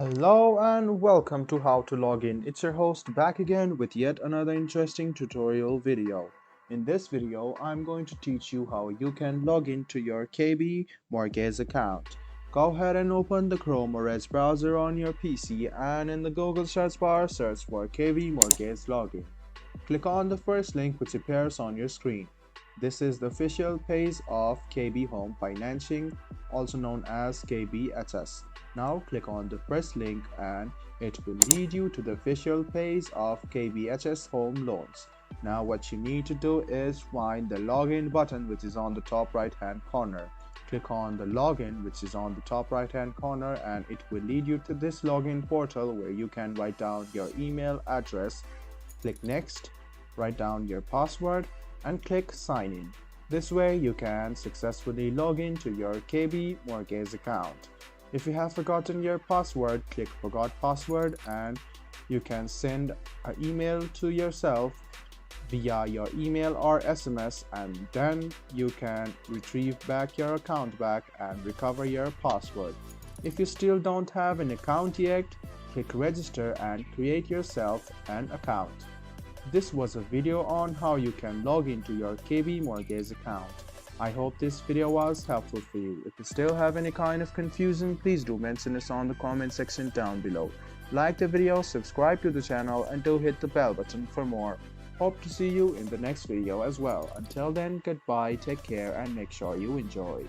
Hello and welcome to How to Log In. It's your host back again with yet another interesting tutorial video. In this video, I'm going to teach you how you can log into your KB Mortgage account. Go ahead and open the Chrome or Edge browser on your PC and in the Google search bar search for KB Mortgage Login. Click on the first link which appears on your screen. This is the official page of KB Home Financing, also known as KBHS. Now click on the first link and it will lead you to the official page of KBHS Home Loans. Now what you need to do is find the login button which is on the top right hand corner. Click on the login which is on the top right hand corner and it will lead you to this login portal where you can write down your email address. Click next, write down your password and click sign in. This way you can successfully log into your KB Mortgage account. If you have forgotten your password, click forgot password and you can send an email to yourself via your email or SMS and then you can retrieve back your account back and recover your password. If you still don't have an account yet, click register and create yourself an account. This was a video on how you can log into your KB Mortgage account. I hope this video was helpful for you. If you still have any kind of confusion, please do mention us on the comment section down below. Like the video, subscribe to the channel and do hit the bell button for more. Hope to see you in the next video as well. Until then, goodbye, take care and make sure you enjoy.